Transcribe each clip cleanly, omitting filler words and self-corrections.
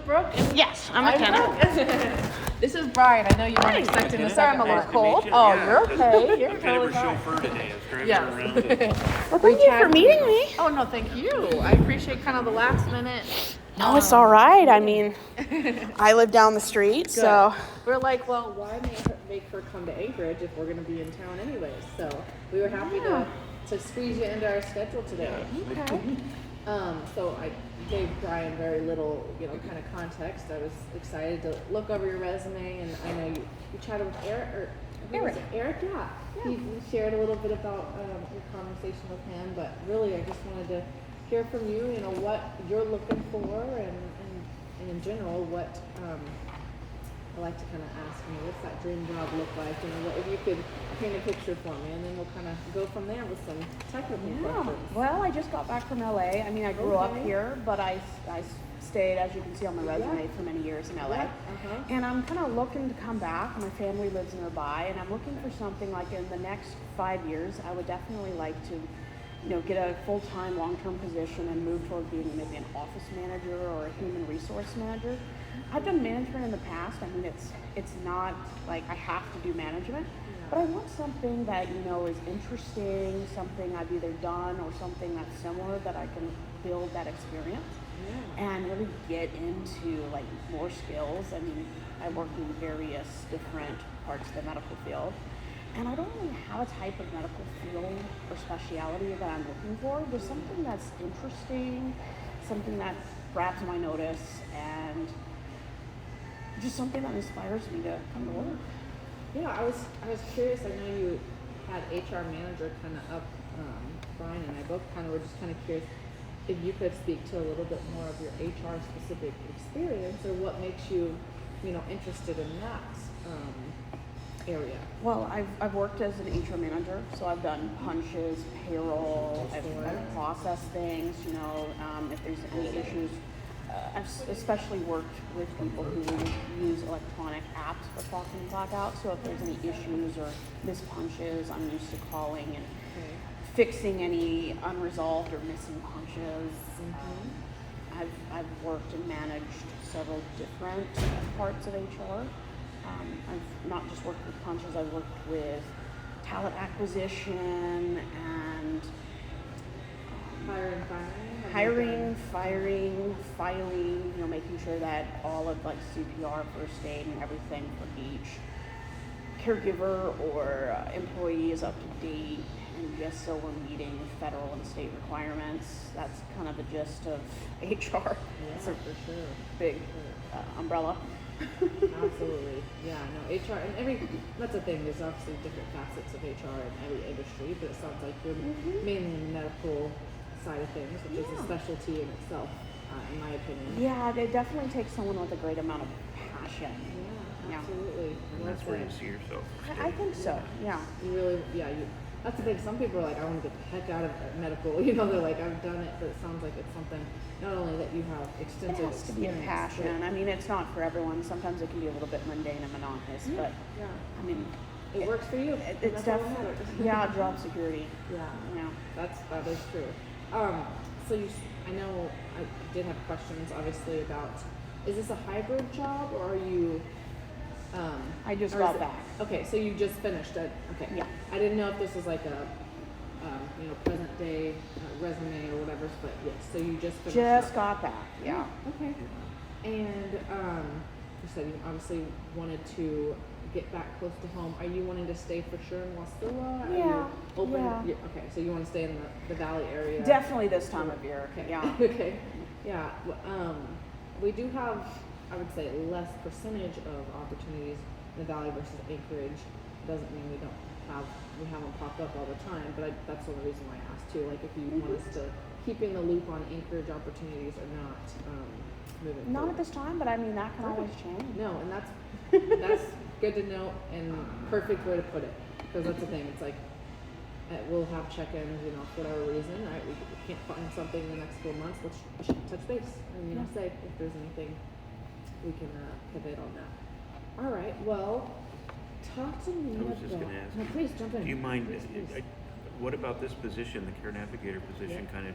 Brooke. Yes, I'm McKenna. This is Brian. I know you weren't expecting to. Sorry, I'm a little Nice to cold. meet you. Oh, Yeah. you're okay. You're I'm kind of totally a fine. chauffeur today. I was driving Yes. around. And Well, thank you for meeting me. Oh no, thank you. I appreciate kind of the last minute. No, it's all right. I mean, I live down the street, so. We're like, well, why make her come to Anchorage if we're going to be in town anyways? So we were happy to squeeze you into our schedule today. Okay. So I gave Brian very little, kind of context. I was excited to look over your resume, and I know you chatted with Eric, or who was it? Eric, yeah. He shared a little bit about your conversation with him, but really I just wanted to hear from you, what you're looking for, and in general, what I like to kind of ask, what's that dream job look like? What, if you could paint a picture for me, and then we'll kind of go from there with some technical questions. Well, I just got back from LA. I mean, I grew up here, but I stayed, as you can see on my resume, for many years in LA. And I'm kind of looking to come back. My family lives nearby, and I'm looking for something like in the next 5 years. I would definitely like to get a full-time, long-term position and move toward being maybe an office manager or a human resource manager. I've done management in the past. I mean, it's not like I have to do management, but I want something that, is interesting, something I've either done or something that's similar that I can build that experience and really get into like more skills. I mean, I work in various different parts of the medical field. And I don't really have a type of medical field or speciality that I'm looking for. There's something that's interesting, something that grabs my notice, and just something that inspires me to come to work. Yeah, I was curious. I know you had HR manager kind of up. Brian and I both kind of were just kind of curious if you could speak to a little bit more of your HR specific experience, or what makes you, interested in that area. Well, I've worked as an HR manager, so I've done punches, payroll, I've processed things, if there's any issues. I've especially worked with people who use electronic apps for clock in and clock out, so if there's any issues or missed punches, I'm used to calling and fixing any unresolved or missing punches. I've worked and managed several different parts of HR. I've not just worked with punches, I've worked with talent acquisition and hiring, firing, filing, making sure that all of like CPR, first aid, and everything for each caregiver or employee is up to date, and just so we're meeting federal and state requirements. That's kind of the gist of HR. It's a big umbrella. Absolutely. Yeah, no, HR, and that's the thing, there's obviously different facets of HR in every industry, but it sounds like you're mainly in the medical side of things, which is a specialty in itself, in my opinion. Yeah, it definitely takes someone with a great amount of passion. Yeah, absolutely. And that's where you see yourself. I think so, yeah. You really, that's the thing. Some people are like, I want to get the heck out of medical. They're like, I've done it, but it sounds like it's something, not only that you have extensive It has to be a passion. I mean, it's not for everyone. Sometimes it can be a little bit mundane and monotonous, but I mean, it works for you. It's definitely, job security. Yeah. That is true. So I know I did have questions, obviously, about, is this a hybrid job, or are you? I just got back. Okay, so you just finished it. Okay. Yeah. I didn't know if this was like a, present day resume or whatever, but yes. So you just finished. Just got back. Yeah. Okay. And you said you obviously wanted to get back close to home. Are you wanting to stay for sure in Wasilla? Yeah. Are you open? Yeah. Okay, so you want to stay in the Valley area? Definitely this time of year. Okay. Yeah. Okay. Yeah. We do have, I would say, less percentage of opportunities in the Valley versus Anchorage. Doesn't mean we have them popped up all the time, but that's the only reason why I asked too. Like, if you want us to keep in the loop on Anchorage opportunities or not, moving Not forward. at this time, but I mean that can always change. No, and that's good to know, and perfect way to put it, because that's the thing. It's like we'll have check-ins, for whatever reason. Right? We can't find something in the next 4 months. Let's touch base and say if there's anything we can pivot on that. All right. Well, talk to me about. I was just going to ask. No, please jump in. Do you mind? Please. What about this position, the care navigator position? Kind of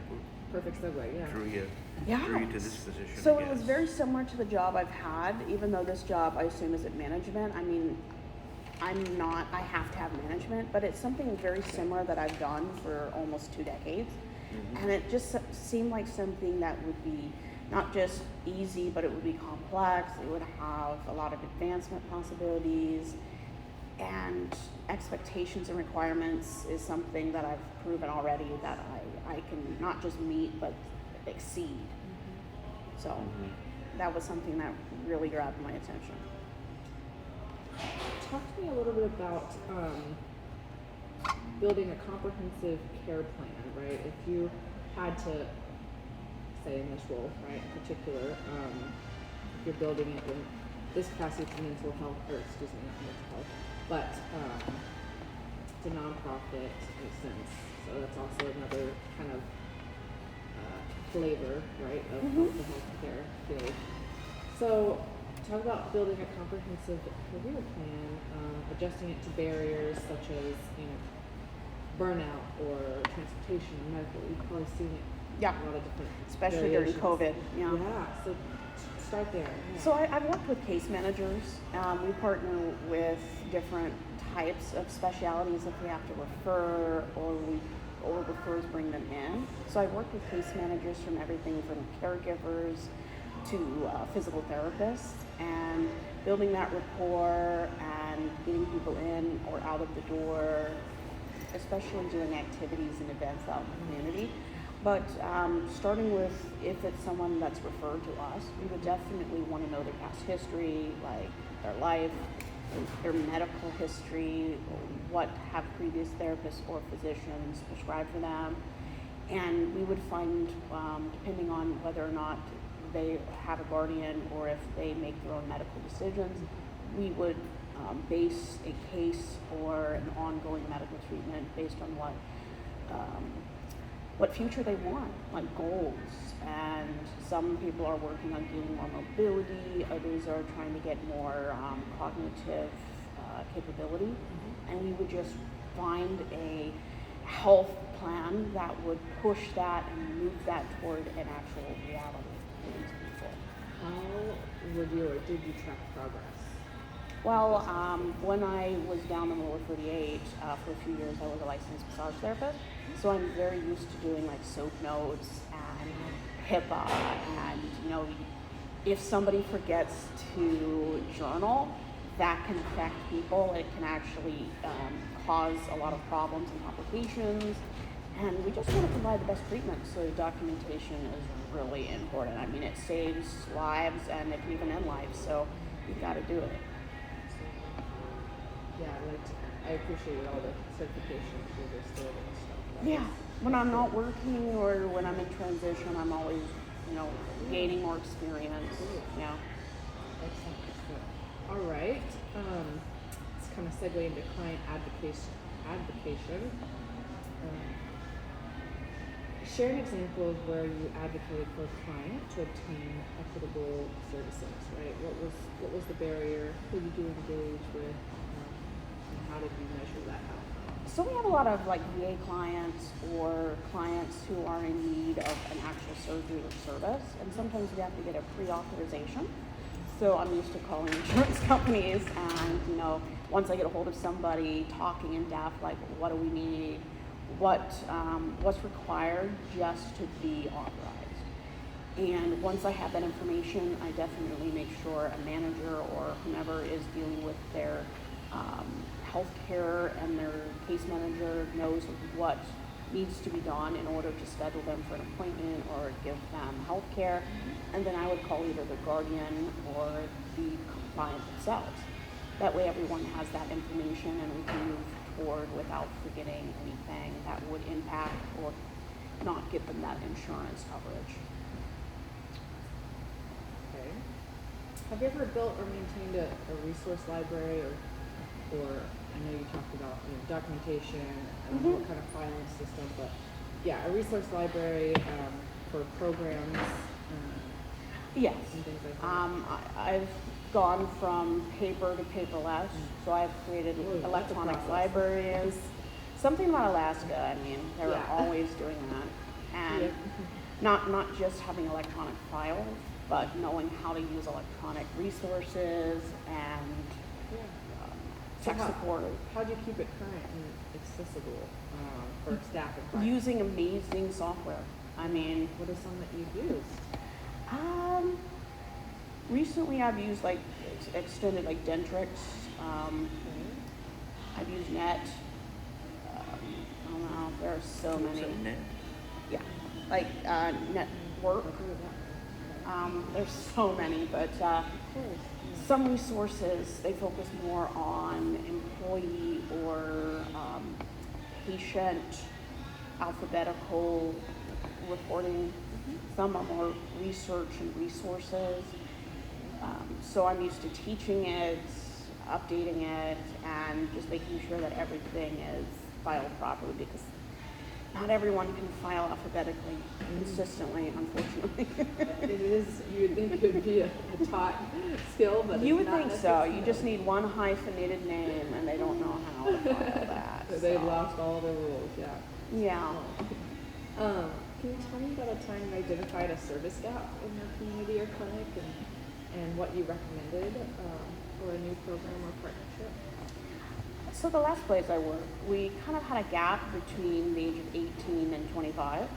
perfect segue, yeah. drew you Yeah. to this position. So I it was guess. very similar to the job I've had, even though this job I assume is in management. I mean, I have to have management, but it's something very similar that I've done for almost 2 decades. And it just seemed like something that would be not just easy, but it would be complex. It would have a lot of advancement possibilities, and expectations and requirements is something that I've proven already that I can not just meet, but exceed. So that was something that really grabbed my attention. Talk to me a little bit about building a comprehensive care plan, right? If you had to, say in this role, right, in particular, if you're building it in this capacity to mental health, or excuse me, not mental health, but it's a nonprofit in a sense, so that's also another kind of flavor, right, of the healthcare field. So talk about building a comprehensive career plan, adjusting it to barriers such as, burnout or transportation and medical. You've probably seen it Yeah. a lot of different Especially during variations. COVID. Yeah. Yeah, so start there. Yeah. So I've worked with case managers. We partner with different types of specialities if we have to refer or refers bring them in. So I worked with case managers from everything from caregivers to physical therapists, and building that rapport and getting people in or out of the door, especially doing activities and events out in the community. But starting with, if it's someone that's referred to us, we would definitely want to know their past history, like their life, their medical history, what have previous therapists or physicians prescribed for them. And we would find, depending on whether or not they have a guardian or if they make their own medical decisions, we would base a case or an ongoing medical treatment based on what future they want, like goals. And some people are working on gaining more mobility, others are trying to get more cognitive capability. And we would just find a health plan that would push that and move that toward an actual reality for these people. How would you or did you track progress? Well, when I was down in lower 38 for a few years, I was a licensed massage therapist. So I'm very used to doing like SOAP notes and HIPAA, and if somebody forgets to journal, that can affect people. It can actually cause a lot of problems and complications, and we just want to provide the best treatment. So documentation is really important. I mean, it saves lives and it can even end lives. So you got to do it. Yeah, I appreciate all the certifications you just did and stuff. Yeah. When I'm not working or when I'm in transition, I'm always, gaining more experience. Yeah. Excellent. All right. Let's kind of segue into client advocation. Share an example of where you advocated for a client to obtain equitable services. Right? What was the barrier? Who did you engage with? And how did you measure that out? So we have a lot of VA clients or clients who are in need of an actual surgery or service, and sometimes we have to get a pre-authorization. So I'm used to calling insurance companies, and once I get a hold of somebody, talking in depth, like what do we need, what's required just to be authorized. And once I have that information, I definitely make sure a manager or whomever is dealing with their healthcare and their case manager knows what needs to be done in order to schedule them for an appointment or give them healthcare. And then I would call either the guardian or the client themselves. That way everyone has that information and we can move forward without forgetting anything that would impact or not give them that insurance coverage. Okay. Have you ever built or maintained a resource library or I know you talked about documentation and what kind of filing system, but yeah, a resource library for programs Yes. and things like that. I've gone from paper to paperless, so I've created Ooh, that's a electronic process. libraries. Something about Alaska, they're Yeah. always doing that. And not just having electronic files, but knowing how to use electronic resources and tech support. How do you keep it current and accessible for staff and clients? Using amazing software. I mean, What are some that you've used? recently I've used like extended like Dentrix. I've used Net. I don't know. There are so many. Net. Yeah, like Network. There's so many, but some resources they focus more on employee or patient alphabetical reporting. Some are more research and resources. So I'm used to teaching it, updating it, and just making sure that everything is filed properly because not everyone can file alphabetically consistently, unfortunately. It is, you would think it would be a taught skill, but You it's would not think so. You necessarily. just need one hyphenated name and they don't know how to file that. So they've lost all their rules, yeah. Yeah. Can you tell me about a time you identified a service gap in your community or clinic and what you recommended for a new program or partnership? So the last place I worked, we kind of had a gap between the age of 18 and 25.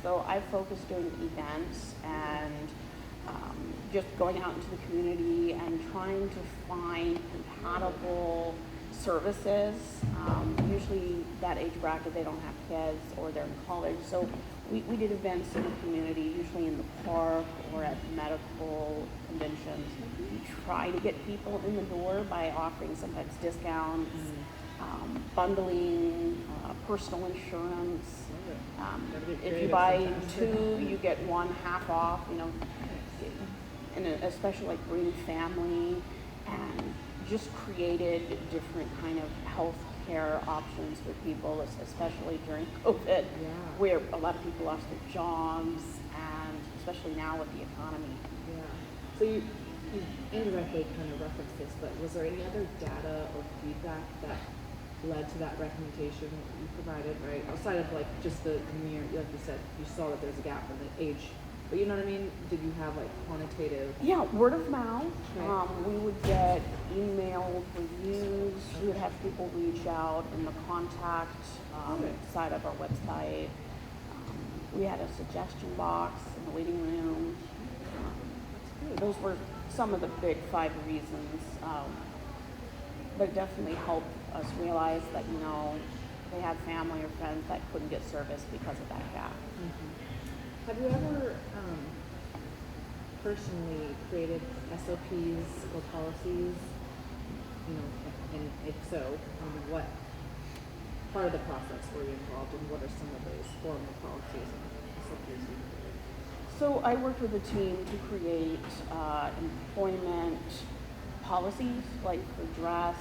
So I focused doing events and just going out into the community and trying to find compatible services. Usually that age bracket, they don't have kids or they're in college. So we did events in the community, usually in the park or at medical conventions. We try to get people in the door by offering sometimes discounts, bundling, personal insurance. If you buy two, you get one half off, you know, and especially like Green Family, and just created different kind of health care options for people, especially during COVID, where a lot of people lost their jobs, and especially now with the economy. Yeah. So you indirectly kind of referenced this, but was there any other data or feedback that led to that recommendation you provided, right? Outside of like just the mere, like you said, you saw that there's a gap in the age, but you know what I mean? Did you have like quantitative? Yeah, word of mouth. Right. We would get emailed reviews. We would have people reach out in the contact side of our website. We had a suggestion box in the waiting room. Those were some of the big 5 reasons. But it definitely helped us realize that, you know, they had family or friends that couldn't get service because of that gap. Have you ever personally created SOPs or policies? You know, and if so, what part of the process were you involved in? What are some of those formal policies and SOPs you created? So I worked with a team to create employment policies, like for dress,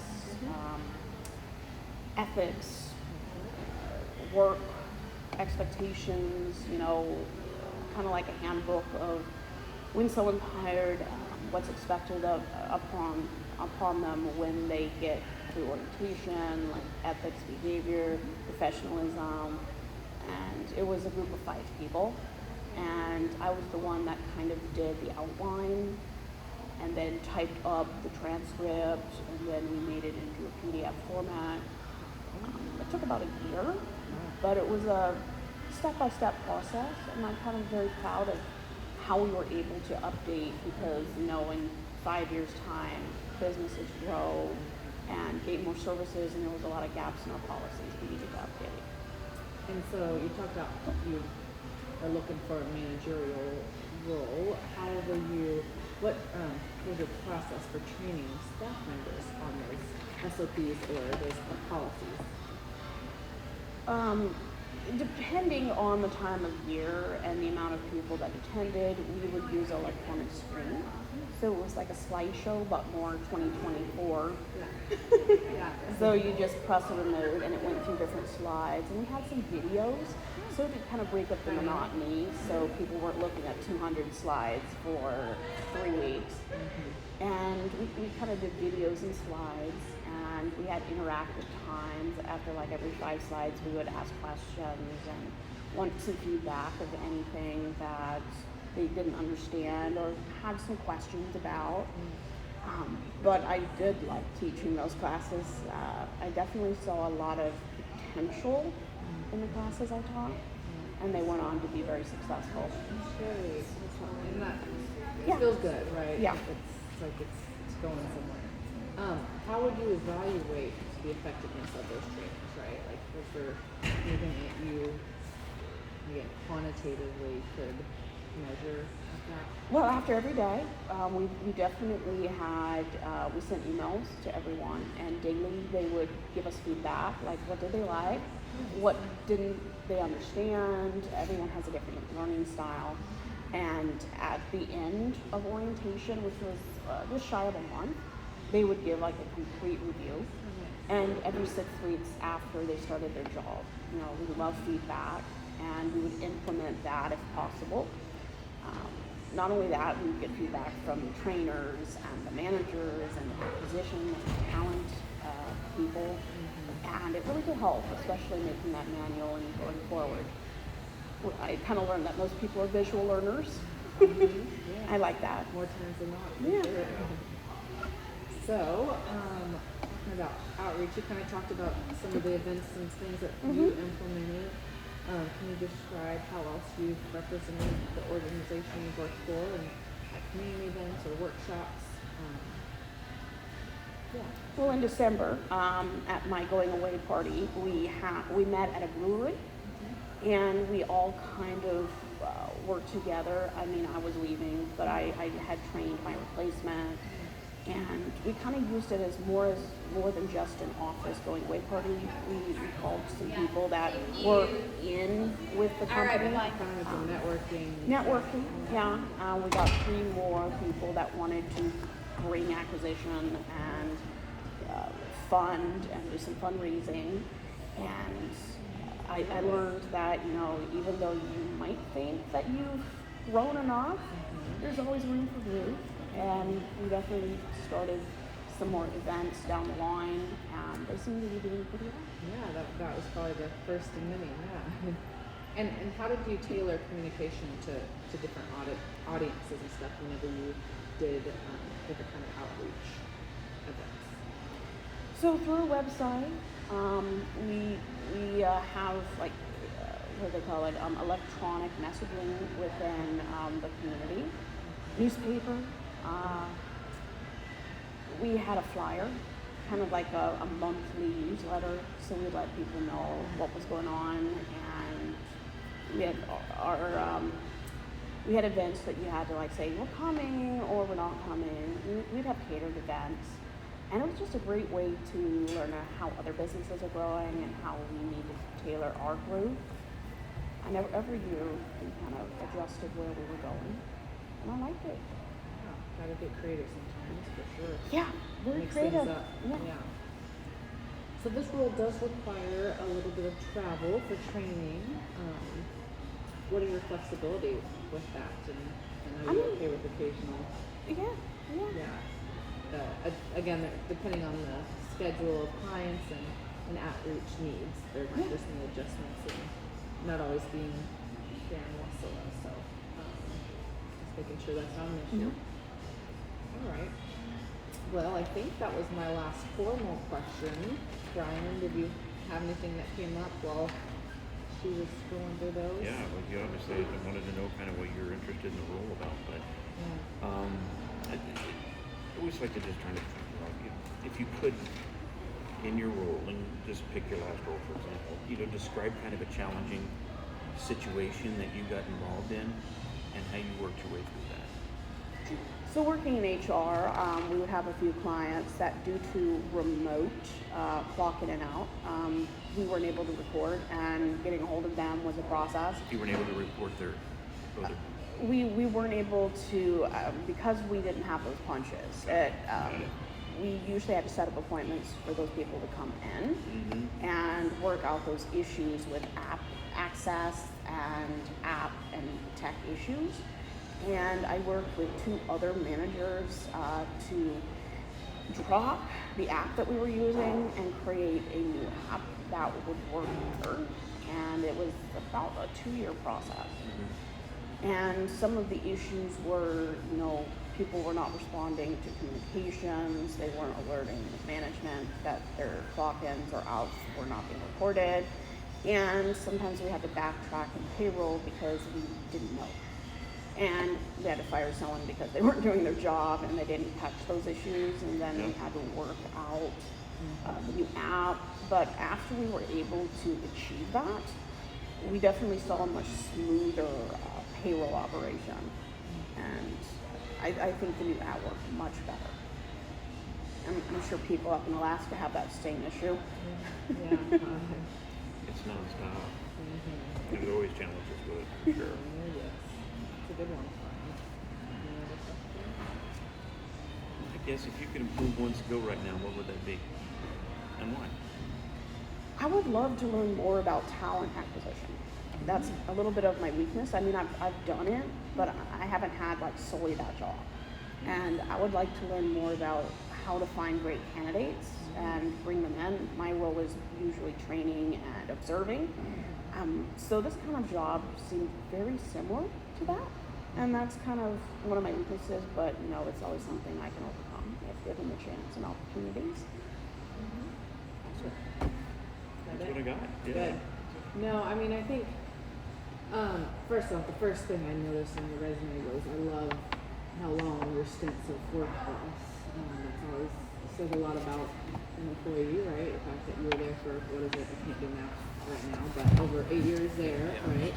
ethics, work expectations, you know, kind of like a handbook of when someone's hired, what's expected upon them when they get through orientation, like ethics, behavior, professionalism. And it was a group of 5 people. And I was the one that kind of did the outline and then typed up the transcript, and then we made it into a PDF format. It took about a year, but it was a step-by-step process, and I'm kind of very proud of how we were able to update because, you know, in 5 years' time, businesses grow and gain more services, and there was a lot of gaps in our policies we needed to update. And so you talked about you are looking for a managerial role. How were you, what was your process for training staff members on those SOPs or those policies? Depending on the time of year and the amount of people that attended, we would use electronic screen. So it was like a slideshow, but more 2024. Yeah. So you just press a remote and it went through different slides. And we had some videos, so to kind of break up the monotony, so people weren't looking at 200 slides for 3 weeks. And we kind of did videos and slides, and we had interactive times. After like every 5 slides, we would ask questions, and want some feedback of anything that they didn't understand or had some questions about. But I did like teaching those classes. I definitely saw a lot of potential in the classes I taught, and they went on to be very successful. That's great. That's fine. And that it Yeah. feels good, right? Yeah. It's like it's going somewhere. How would you evaluate the effectiveness of those trainings, right? Like, was there anything that you, again, quantitatively could measure like that? Well, after every day, we definitely had, we sent emails to everyone, and daily they would give us feedback, like what did they like, what didn't they understand. Everyone has a different learning style. And at the end of orientation, which was just shy of a month, they would give like a complete review. And every 6 weeks after they started their job, you know, we would love feedback, and we would implement that if possible. Not only that, we would get feedback from the trainers and the managers and the acquisition and talent people, and it really did help, especially making that manual and going forward. I kind of learned that most people are visual learners. Yeah. I like that. More times than not. for Yeah. sure. So, talking about outreach, you kind of talked about some of the events and things that you implemented. Can you describe how else you've represented the organization you've worked for, and at community events or workshops? Yeah. Well, in December, at my going away party, we met at a brewery, and we all kind of worked together. I mean, I was leaving, but I had trained my replacement, and we kind of used it as more than just an office going away party. We called some people that were in with the company. Kind of a networking. Networking, yeah. We got 3 more people that wanted to bring acquisition and fund and do some fundraising. And I learned that, you know, even though you might think that you've grown enough, there's always room for growth. And we definitely started some more events down the line, and they seem to be doing pretty well. Yeah, that was probably the first of many. Yeah. And how did you tailor communication to different audiences and stuff whenever you did different kind of outreach events? So through our website, we have like what do they call it? Electronic messaging within the community. Newspaper. We had a flyer, kind of like a monthly newsletter, so we let people know what was going on, and we had we had events that you had to like say we're coming or we're not coming. We'd have catered events, and it was just a great way to learn how other businesses are growing and how we need to tailor our group. And every year we kind of adjusted where we were going, and I liked it. Gotta get creative sometimes, for sure. Yeah, very Mix creative. things up. Yeah. So this role does require a little bit of travel for training. What are your flexibility with that? And I know you're okay with occasional. Yeah. Again, depending on the schedule of clients and outreach needs, there might just be adjustments and not always being there in Wasilla. So just making sure that's not an issue. All right. Well, I think that was my last formal question. Brian, did you have anything that came up while she was going through those? Yeah, well, you obviously wanted to know kind of what you're interested in the role about, but I always like to just try to figure out, if you could, in your role, and just pick your last role, for example, describe kind of a challenging situation that you got involved in and how you worked your way through that. So working in HR, we would have a few clients that due to remote clock in and out, we weren't able to record, and getting a hold of them was a process. You weren't able to report their We weren't able to, because we didn't have those punches. We usually had to set up appointments for those people to come in and work out those issues with app access and app and tech issues. And I worked with 2 other managers to drop the app that we were using and create a new app that would work better. and it was about a 2-year process. Mm-hmm. And some of the issues were, people were not responding to communications, they weren't alerting management that their clock-ins or outs were not being recorded, and sometimes we had to backtrack in payroll because we didn't know. And we had to fire someone because they weren't doing their job and they didn't catch those issues, and then we had to work out the new app. But after we were able to achieve that, we definitely saw a much smoother payroll operation. And I think the new app worked much better. I'm sure people up in Alaska have that same issue. Yeah. It's nonstop. There's always challenges with it, for sure. Yes. It's a good one. I guess if you could improve one skill right now, what would that be? And why? I would love to learn more about talent acquisition. That's a little bit of my weakness. I mean, I've done it, but I haven't had like solely that job. And I would like to learn more about how to find great candidates and bring them in. My role is usually training and observing. So this kind of job seemed very similar to that. And that's kind of one of my weaknesses, but it's always something I can overcome if given the chance and opportunities. That's what I got. Yeah. Good. No, I mean, I think, first off, the first thing I noticed on your resume was I love how long your stints of work last. That's always says a lot about an employee, right? The fact that you were there for, what is it, I can't do math right now, but over 8 years there, right?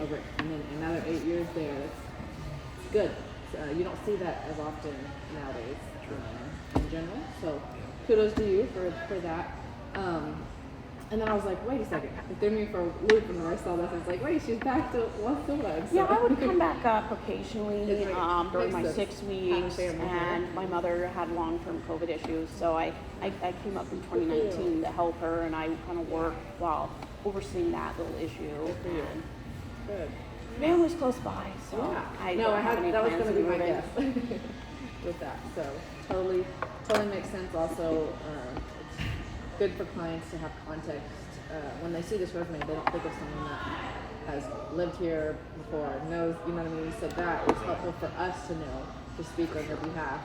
Over, and then another 8 years there. That's good. You don't see that as often nowadays in general. So kudos to you for that. And then I was like, wait a second. It threw me for a loop when I saw this. I was like, wait, she's back to Wasilla. So. Yeah, I would come back up occasionally during my 6 weeks, family, and my mother had long-term COVID issues, so I came up in 2019 to help her, and I kind of worked while overseeing that little issue. Good for you. Good. Family's close by, so Yeah. I No, don't I have had any that was plans going to be my moving. guess with that. So totally makes sense. Also, it's good for clients to have context when they see this resume. They don't think of someone that has lived here before, knows. You know what I mean? So that is helpful for us to know to speak on your behalf.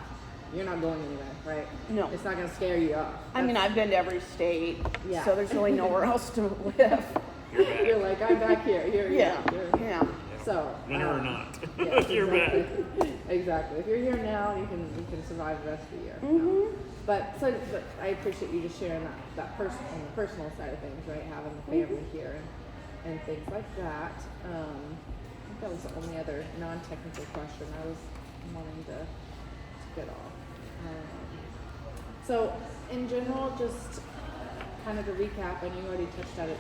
You're not going anywhere, right? No. It's not going to scare you off. I mean, I've been to every state, Yeah. so there's really nowhere else to live. You're like, I'm back here. Yeah. So Winner or not, yeah, you're back. Exactly. If you're here now, you can survive the rest of the year. Mm-hmm. But I appreciate you just sharing that on the personal side of things, right? Having the family here and things like that. I think that was the only other non-technical question I was wanting to get off. So in general, just kind of to recap, and you already touched on it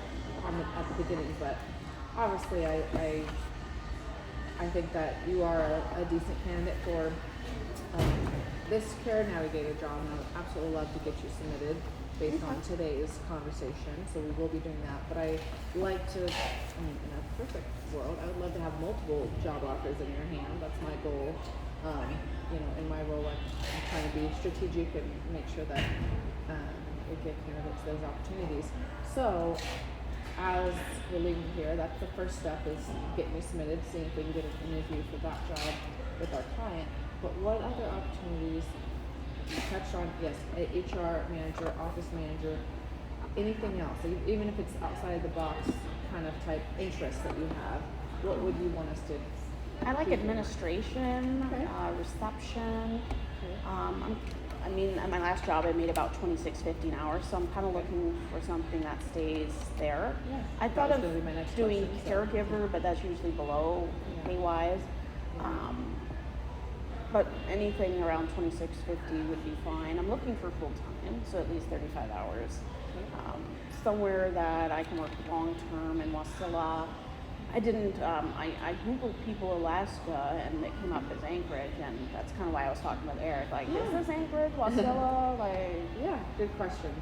at the beginning, but obviously I think that you are a decent candidate for this Care Navigator job, and I would absolutely love to get you submitted based on today's conversation. So we will be doing that. But I like to, in a perfect world, I would love to have multiple job offers in your hand. That's my goal. In my role, I'm trying to be strategic and make sure that we give candidates those opportunities. So as we're leaving here, that's the first step, is getting you submitted, seeing if we can get an interview for that job with our client. But what other opportunities, you touched on, yes, HR manager, office manager, anything else, even if it's outside the box kind of type interests that you have, what would you want us to? I like administration, Okay. Reception. Okay. At my last job, I made about $26.50 an hour, so I'm kind of looking for something that stays there. Yeah. I That thought was of gonna be my next doing question, so. caregiver, but that's usually below Yeah. pay-wise. Yeah. But anything around $26.50 would be fine. I'm looking for full-time, so at least 35 hours. Somewhere that I can work long-term in Wasilla. I Googled People Alaska, and it came up as Anchorage, and that's kind of why I was talking with Eric. Like, is this Anchorage, Wasilla? Yeah, good question.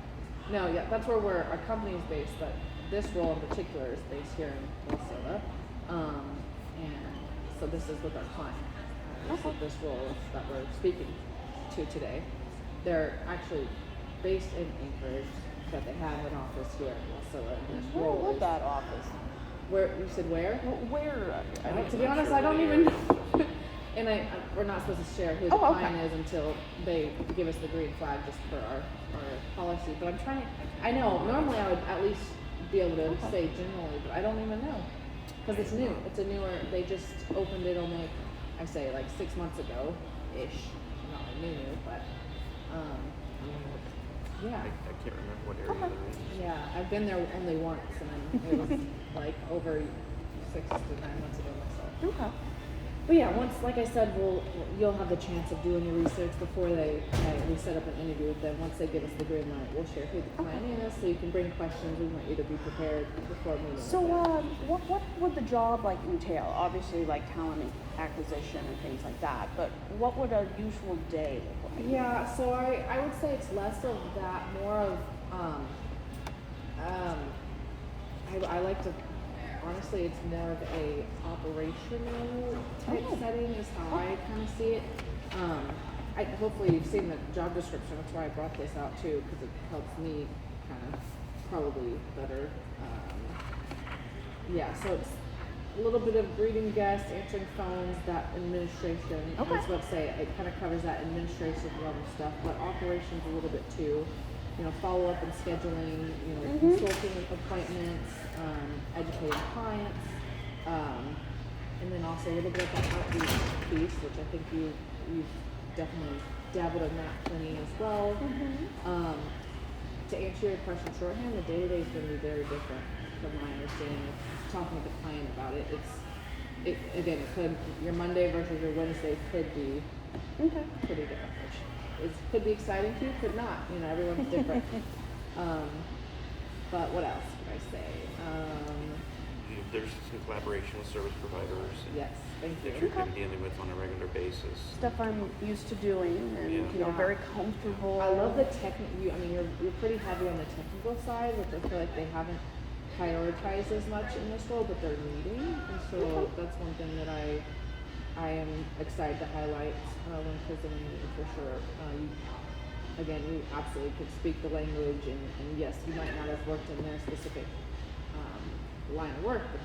No, yeah, that's where our company is based, but this role in particular is based here in Wasilla. And so this is with our client. So this role that we're speaking to today, they're actually based in Anchorage, that they have an office here in Wasilla. And this Where role would is- that office? Where you said where? Where? To be honest, I don't even know. And we're not supposed to share who the Oh, okay. client is until they give us the green flag, just per our policy. But I'm trying. I know normally I would at least be able to say generally, but I don't even know because it's new. It's a newer. They just opened it only, I say like 6 months ago, ish. Not like new, but yeah. I can't remember what area they're in. Yeah, I've been there only once, and it was like over 6 to 9 months ago myself. Okay. But yeah, once, like I said, you'll have the chance of doing your research before we set up an interview with them. Once they give us the green light, we'll share who the client is, so you can bring questions. We want you to be prepared before meeting. So, with them. what would the job like entail? Obviously, like talent acquisition and things like that. But what would a usual day look like? Yeah, so I would say it's less of that, more of I like to. Honestly, it's more of a operational type setting is how I kind of see it. Hopefully you've seen the job description. That's why I brought this out too, because it helps me kind of probably better. Yeah, so it's a little bit of greeting guests, answering phones, that administration. Okay. I was about to say it kind of covers that administration level stuff, but operations a little bit too. You know, follow up and scheduling, consulting appointments, educating clients, and then also a little bit of that outreach piece, which I think you've definitely dabbled in that plenty as well. To answer your question shorthand, the day-to-day is going to be very different from my understanding of talking with the client about it. It could, your Monday versus your Wednesday could be pretty different. It could be exciting to you, could not. Everyone's different. But what else could I say? There's some collaboration with service providers. Yes, thank That you. you're going to be dealing with on a regular basis. Stuff I'm used to doing, and Yeah. very comfortable. I love the you're pretty heavy on the technical side, which I feel like they haven't prioritized as much in this role, but they're needing. And so that's one thing that I am excited to highlight when presenting you for sure. You absolutely could speak the language, and yes, you might not have worked in their specific line of work, but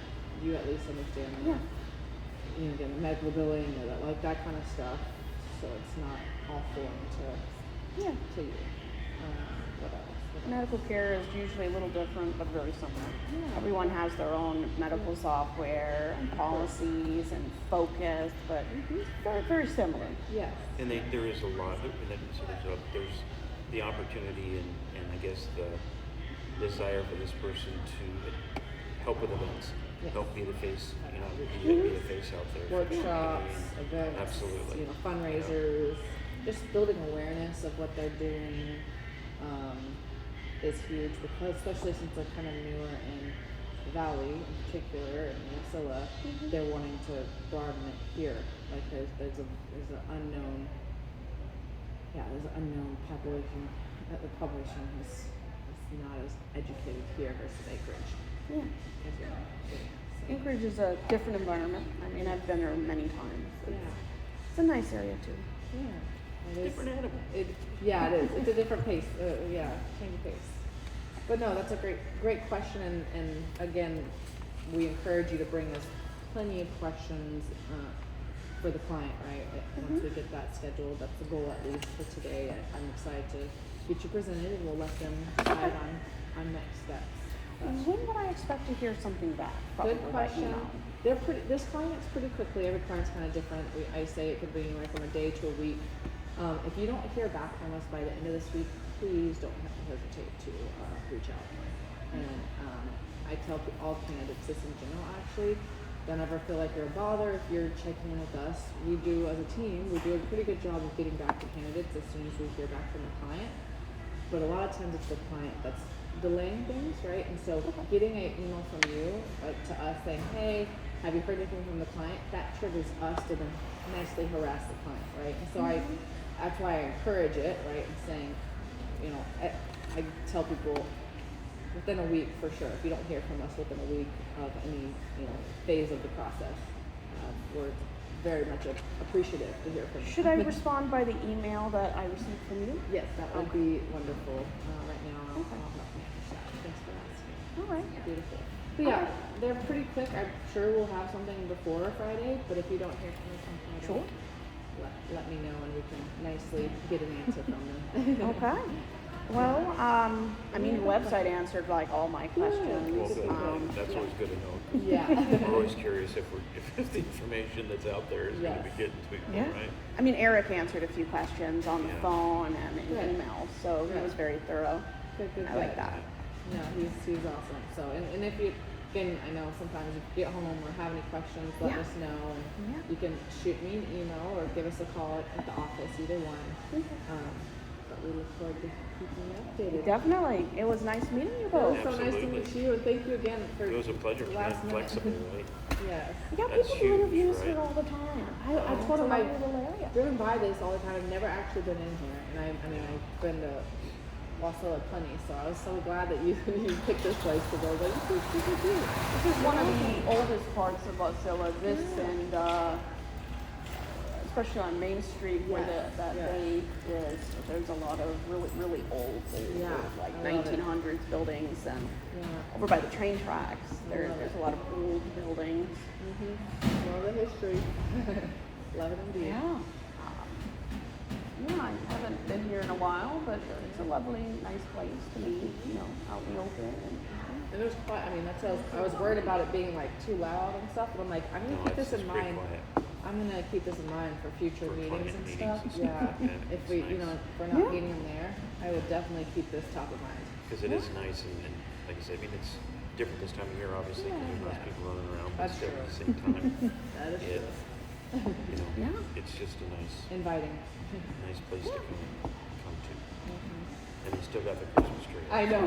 you at least understand again, the medical billing or that kind of stuff. So it's not all foreign to you. What else? Medical care is usually a little different, but very similar. Yeah. Everyone has their own medical software and policies and focus, but very, very similar. Yes. And there is a lot, there's the opportunity and I guess the desire for this person to help with events, Yes. help be the face, be the face out there. for the Workshops, community. events, Absolutely. Fundraisers, just building awareness of what they're doing is huge, because especially since they're kind of newer in the Valley in particular, and Wasilla, they're wanting to broaden it here. Like there's an unknown population. The population is not as educated here versus Acreage. Yeah. As well. So, Anchorage is a different environment. I mean, I've been there many times. It's a nice area too. Yeah. It is. Different animal. It is. It's a different pace. Change of pace. But no, that's a great question, and again, we encourage you to bring us plenty of questions for the client, right? Once we get that scheduled, that's the goal at least for today. I'm excited to get you presented, and we'll let them decide on next steps. When would I expect to hear something back? Probably Good by question. email. This client's pretty quickly. Every client's kind of different. I say it could be anywhere from a day to a week. If you don't hear back from us by the end of this week, please don't hesitate to reach out. And I tell all candidates this in general, actually. Don't ever feel like you're a bother if you're checking in with us. We do, as a team, we do a pretty good job of getting back to candidates as soon as we hear back from the client. But a lot of times it's the client that's delaying things, right? And so getting an email from you, like to us saying, hey, have you heard anything from the client? That triggers us to then nicely harass the client, right? And so that's why I encourage it, right? And saying, I tell people within a week for sure. If you don't hear from us within a week of any, phase of the process, we're very much appreciative to hear from you. Should I respond by the email that I received from you? Yes, that would be wonderful. Right now, I'll Okay. help manage that. Thanks for asking. All right. Beautiful. But yeah, they're pretty quick. I'm sure we'll have something before Friday, but if you don't hear from us on Friday, Sure. let me know and we can nicely get an answer from them. Okay. Well, I mean, the website answered like all my questions. Well, good. That's Yeah. always good to know. Yeah. We're always curious if the information that's out there is going to be Yes. getting to people, Yeah. right? I mean, Eric answered a few questions on the Yeah. phone and in Right. email, so he Right. was very thorough. Good. I like that. No, he's awesome. So, and if you, again, I know sometimes if you get home or have any questions, let Yeah. us know. And Yeah. you can shoot me an email or give us a call at the office, either one. But we look forward to keeping you updated. Definitely. It was nice meeting you It was both. so nice to Absolutely. meet you, and thank you again for It was a pleasure. the Being last minute. flexible, right? Yes. We got That's people do huge, reviews right? here all the time. I So told them I- my little area. Driven by this all the time. I've never actually been in here, and I mean, I've been to Wasilla plenty, so I was so glad that you you picked this place because I was like, this is cute. This is one of the oldest parts of Wasilla. This and especially on Main Street where Yes, that yes. bay is. There's a lot of really old, Yeah, like I love it. 1900s buildings, and Yeah. over by the train tracks, I love there's it. a lot of old buildings. Love the history. Love it indeed. Yeah. Yeah, I haven't been here in a while, but it's a lovely, nice place to be, out in the open. And it was quiet. I mean, that's what I was worried about it being like too loud and stuff. But I'm like, I'm gonna No, keep this it's in pretty mind. quiet. I'm gonna keep this in mind for future For meetings client and meetings stuff. and stuff Yeah. like that. If It's we, nice. if we're not Yeah. meeting them there, I would definitely keep this top of mind. Because it is nice, and like I said, I mean, it's different this time of year, obviously, because there's less Yeah. people running around, but That's still true. at the same time, That is Yeah. true. Yeah. it's just a Inviting. nice place to come to. Mm-hmm. And you still got the Christmas tree. I know.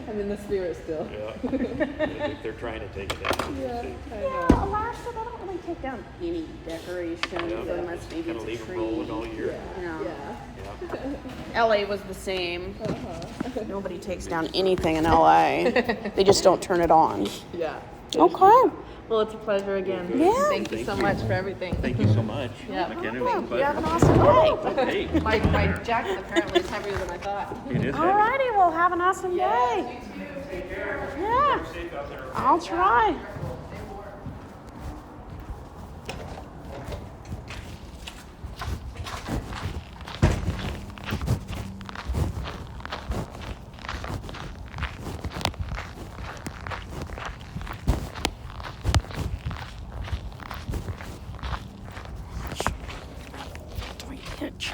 I'm in the spirit still. Yeah. They're trying to take it down. Yeah, See. I Yeah, know. Alaska, they don't really take down any decorations Yeah. unless maybe Kind it's of a leave tree. them rolling all year. Yeah. Yeah. Yeah. LA was the same. Nobody takes down anything in LA. They just don't turn it on. Yeah. Okay. Well, it's a pleasure again. Yeah. Thank you so much for everything. Thank you so much. Yeah. McKenna, it Yeah, was a you have an pleasure. awesome day. Hey, My jacket apparently is heavier than I thought. it is heavy. Alrighty, well, have an awesome day. Yeah. I'll try. Hitch.